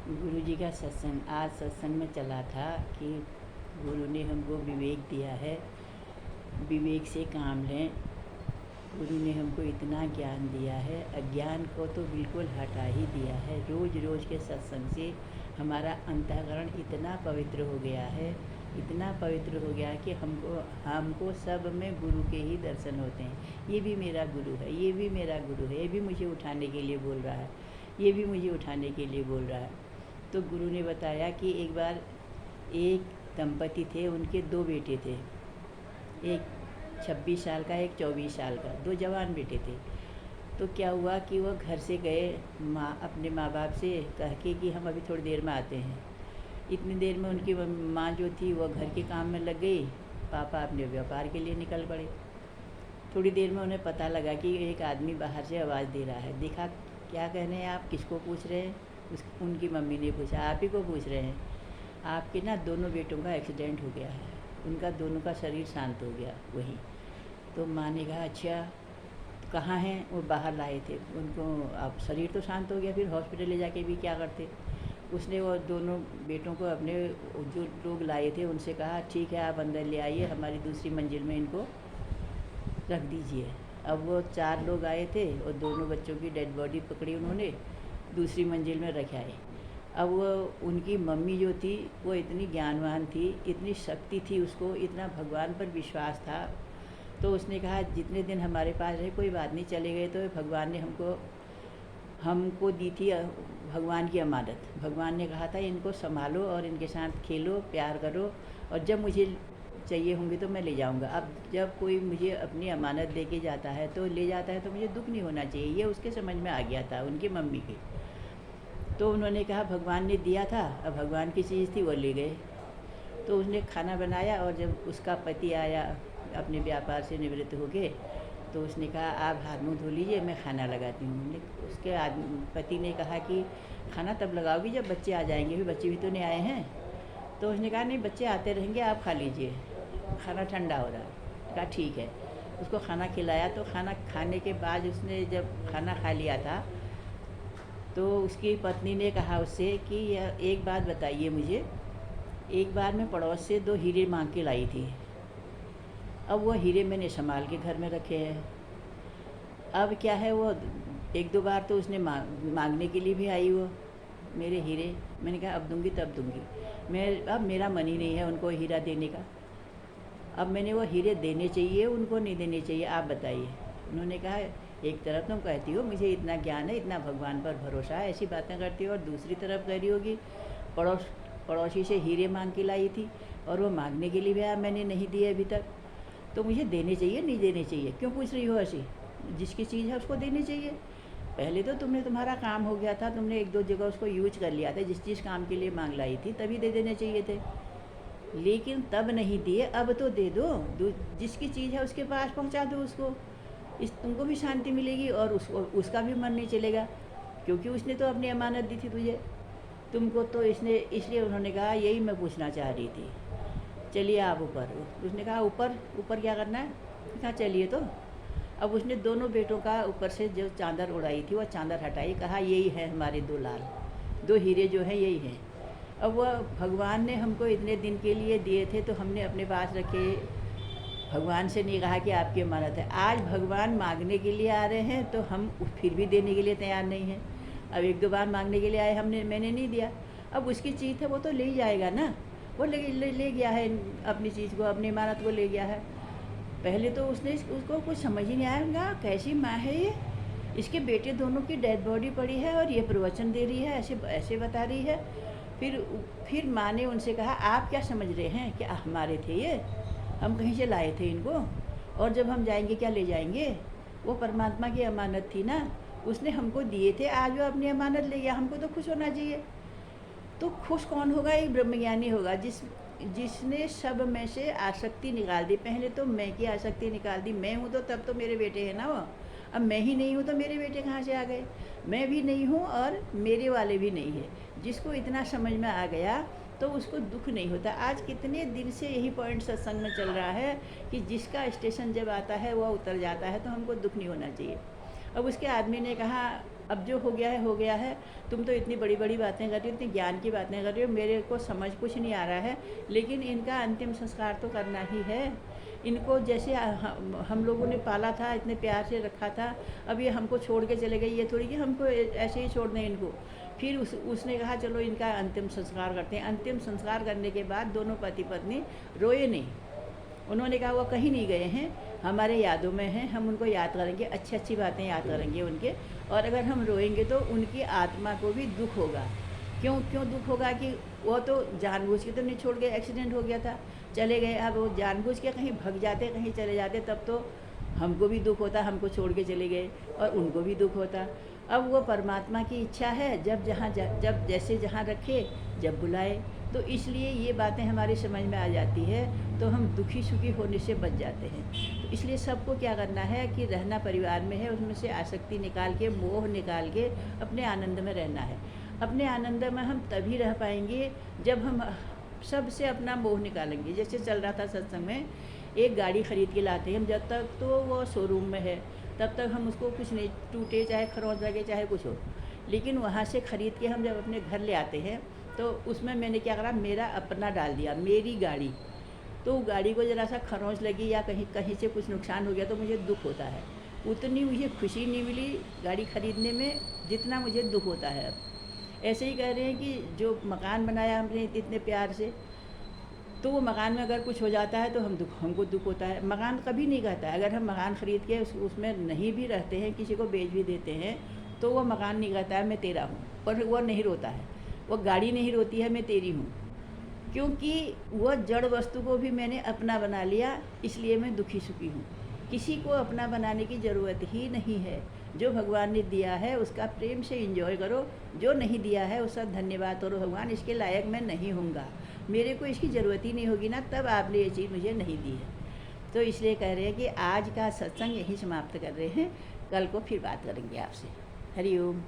गुरुजी का सत्संग आज सत्संग में चला था कि गुरु ने हमको विवेक दिया है, विवेक से काम लें। गुरु ने हमको इतना ज्ञान दिया है, अज्ञान को तो बिल्कुल हटा ही दिया है। रोज़ रोज़ के सत्संग से हमारा अंतःकरण इतना पवित्र हो गया है, इतना पवित्र हो गया है कि हमको सब में गुरु के ही दर्शन होते हैं। ये भी मेरा गुरु है, ये भी मेरा गुरु है, ये भी मुझे उठाने के लिए बोल रहा है, ये भी मुझे उठाने के लिए बोल रहा है। तो गुरु ने बताया कि एक बार एक दंपति थे, उनके 2 बेटे थे, एक 26 साल का, एक 24 साल का, 2 जवान बेटे थे। तो क्या हुआ कि वो घर से गए अपने माँ बाप से कह के कि हम अभी थोड़ी देर में आते हैं। इतनी देर में उनकी माँ जो थी वो घर के काम में लग गई, पापा अपने व्यापार के लिए निकल पड़े। थोड़ी देर में उन्हें पता लगा कि एक आदमी बाहर से आवाज़ दे रहा है। देखा, क्या कहने हैं आप, किसको पूछ रहे हैं? उनकी मम्मी ने पूछा, आप ही को पूछ रहे हैं, आपके ना दोनों बेटों का एक्सीडेंट हो गया है, उनका दोनों का शरीर शांत हो गया वहीं। तो माँ ने कहा, अच्छा कहाँ हैं? वो बाहर लाए थे उनको, अब शरीर तो शांत हो गया, फिर हॉस्पिटल ले जाके भी क्या करते। उसने वो दोनों बेटों को अपने जो लोग लाए थे उनसे कहा, ठीक है आप अंदर ले आइए, हमारी दूसरी मंजिल में इनको रख दीजिए। अब वो 4 लोग आए थे और दोनों बच्चों की डेड बॉडी पकड़ी उन्होंने, दूसरी मंजिल में रख आए। अब वो उनकी मम्मी जो थी वो इतनी ज्ञानवान थी, इतनी शक्ति थी उसको, इतना भगवान पर विश्वास था। तो उसने कहा, जितने दिन हमारे पास रहे कोई बात नहीं, चले गए तो भगवान ने हमको दी थी भगवान की अमानत। भगवान ने कहा था इनको संभालो और इनके साथ खेलो, प्यार करो, और जब मुझे चाहिए होंगे तो मैं ले जाऊंगा। अब जब कोई मुझे अपनी अमानत दे के जाता है तो ले जाता है तो मुझे दुख नहीं होना चाहिए। ये उसके समझ में आ गया था, उनकी मम्मी के। तो उन्होंने कहा भगवान ने दिया था, अब भगवान की चीज़ थी, वो ले गए। तो उसने खाना बनाया और जब उसका पति आया अपने व्यापार से निवृत्त हो गए तो उसने कहा, आप हाथ मुँह धो लीजिए, मैं खाना लगाती हूँ। उसके पति ने कहा कि खाना तब लगाओगी जब बच्चे आ जाएंगे, भी बच्चे भी तो नहीं आए हैं। तो उसने कहा, नहीं बच्चे आते रहेंगे, आप खा लीजिए, खाना ठंडा हो रहा है। कहा ठीक है। उसको खाना खिलाया। तो खाना खाने के बाद उसने जब खाना खा लिया था तो उसकी पत्नी ने कहा उससे कि यह एक बात बताइए मुझे, एक बार मैं पड़ोस से 2 हीरे मांग के लाई थी, अब वो हीरे मैंने संभाल के घर में रखे हैं। अब क्या है, वो 1-2 बार तो उसने मांगने के लिए भी आई वो मेरे हीरे। मैंने कहा अब दूंगी तब दूंगी, अब मेरा मन ही नहीं है उनको हीरा देने का। अब मैंने वो हीरे देने चाहिए उनको, नहीं देने चाहिए, आप बताइए। उन्होंने कहा, एक तरफ तुम कहती हो मुझे इतना ज्ञान है, इतना भगवान पर भरोसा है, ऐसी बातें करती हो, और दूसरी तरफ कह रही होगी पड़ोसी से हीरे मांग के लाई थी और वो मांगने के लिए भी आया, मैंने नहीं दिए अभी तक, तो मुझे देने चाहिए नहीं देने चाहिए, क्यों पूछ रही हो ऐसी? जिसकी चीज़ है उसको देनी चाहिए। पहले तो तुम्हारा काम हो गया था, तुमने 1-2 जगह उसको यूज कर लिया था, जिस काम के लिए मांग लाई थी तभी दे देने चाहिए थे, लेकिन तब नहीं दिए, अब तो दे दो। जिसकी चीज़ है उसके पास पहुंचा दो उसको, तुमको भी शांति मिलेगी और उसका भी मन नहीं चलेगा, क्योंकि उसने तो अपनी अमानत दी थी तुझे, तुमको तो इसलिए उन्होंने कहा, यही मैं पूछना चाह रही थी, चलिए आप ऊपर। उसने कहा, ऊपर क्या करना है? कहा चलिए। तो अब उसने दोनों बेटों का ऊपर से जो चादर उड़ाई थी वो चादर हटाई, कहा यही है हमारे 2 लाल, 2 हीरे जो हैं यही हैं। अब वह भगवान ने हमको इतने दिन के लिए दिए थे तो हमने अपने पास रखे, भगवान से नहीं कहा कि आपकी अमानत है। आज भगवान मांगने के लिए आ रहे हैं तो हम फिर भी देने के लिए तैयार नहीं हैं। अब 1-2 बार मांगने के लिए आए, मैंने नहीं दिया, अब उसकी चीज़ है वो तो ले ही जाएगा ना, वो ले गया है अपनी चीज़ को, अपनी अमानत को ले गया है। पहले तो उसको कुछ समझ ही नहीं आएगा, कैसी माँ है ये, इसके बेटे दोनों की डेड बॉडी पड़ी है और ये प्रवचन दे रही है, ऐसे बता रही है। फिर माँ ने उनसे कहा, आप क्या समझ रहे हैं कि हमारे थे ये, हम कहीं से लाए थे इनको, और जब हम जाएंगे क्या ले जाएंगे? वो परमात्मा की अमानत थी ना, उसने हमको दिए थे, आज वो अपनी अमानत ले गया, हमको तो खुश होना चाहिए। तो खुश कौन होगा? एक ब्रह्मज्ञानी होगा, जिसने सब में से आसक्ति निकाल दी। पहले तो मैं की आसक्ति निकाल दी, मैं हूँ तो तब तो मेरे बेटे हैं ना वो, अब मैं ही नहीं हूँ तो मेरे बेटे कहाँ से आ गए? मैं भी नहीं हूँ और मेरे वाले भी नहीं है। जिसको इतना समझ में आ गया तो उसको दुख नहीं होता। आज कितने दिन से यही पॉइंट सत्संग में चल रहा है कि जिसका स्टेशन जब आता है वह उतर जाता है, तो हमको दुख नहीं होना चाहिए। अब उसके आदमी ने कहा, अब जो हो गया है। तुम तो इतनी बड़ी बड़ी बातें कर रही हो, इतनी ज्ञान की बातें कर रही हो, मेरे को समझ कुछ नहीं आ रहा है, लेकिन इनका अंतिम संस्कार तो करना ही है। इनको जैसे हम लोगों ने पाला था, इतने प्यार से रखा था, अब ये हमको छोड़ के चले गए, ये थोड़ी कि हमको ऐसे ही छोड़ दें इनको। फिर उसने कहा चलो इनका अंतिम संस्कार करते हैं। अंतिम संस्कार करने के बाद दोनों पति पत्नी रोए नहीं। उन्होंने कहा वो कहीं नहीं गए हैं, हमारे यादों में हैं, हम उनको याद करेंगे, अच्छी अच्छी बातें याद करेंगे उनके, और अगर हम रोएंगे तो उनकी आत्मा को भी दुख होगा। क्यों क्यों दुख होगा कि वो तो जानबूझ के तो नहीं छोड़ गए, एक्सीडेंट हो गया था, चले गए। अब वो जानबूझ के कहीं भग जाते, कहीं चले जाते, तब तो हमको भी दुख होता, हमको छोड़ के चले गए, और उनको भी दुख होता। अब वो परमात्मा की इच्छा है, जब जैसे जहाँ रखे, जब बुलाए, तो इसलिए ये बातें हमारी समझ में आ जाती है, तो हम दुखी सुखी होने से बच जाते हैं। तो इसलिए सबको क्या करना है कि रहना परिवार में है, उसमें से आसक्ति निकाल के, मोह निकाल के अपने आनंद में रहना है। अपने आनंद में हम तभी रह पाएंगे जब हम सबसे अपना मोह निकालेंगे। जैसे चल रहा था सत्संग में, एक गाड़ी ख़रीद के लाते हैं हम, जब तक तो वो शोरूम में है तब तक हम उसको कुछ नहीं, टूटे चाहे खरोंच लगे चाहे कुछ हो, लेकिन वहाँ से ख़रीद के हम जब अपने घर ले आते हैं तो उसमें मैंने क्या करा, मेरा अपना डाल दिया, मेरी गाड़ी। तो गाड़ी को ज़रा सा खरोंच लगी या कहीं से कुछ नुकसान हो गया तो मुझे दुख होता है। उतनी मुझे खुशी नहीं मिली गाड़ी ख़रीदने में जितना मुझे दुख होता है अब। ऐसे ही कह रहे हैं कि जो मकान बनाया हमने इतने प्यार से, तो वो मकान में अगर कुछ हो जाता है तो हमको दुख होता है। मकान कभी नहीं कहता है, अगर हम मकान ख़रीद के उसमें नहीं भी रहते हैं, किसी को बेच भी देते हैं, तो वो मकान नहीं कहता है मैं तेरा हूँ, और वो नहीं रोता है। वो गाड़ी नहीं रोती है मैं तेरी हूँ, क्योंकि वह जड़ वस्तु को भी मैंने अपना बना लिया, इसलिए मैं दुखी सुखी हूँ। किसी को अपना बनाने की ज़रूरत ही नहीं है। जो भगवान ने दिया है उसका प्रेम से एंजॉय करो, जो नहीं दिया है उसका धन्यवाद करो, भगवान इसके लायक मैं नहीं हूँगा, मेरे को इसकी ज़रूरत ही नहीं होगी ना, तब आपने ये चीज़ मुझे नहीं दी है। तो इसलिए कह रहे हैं कि आज का सत्संग यहीं समाप्त कर रहे हैं, कल को फिर बात करेंगे आपसे। हरि ओम।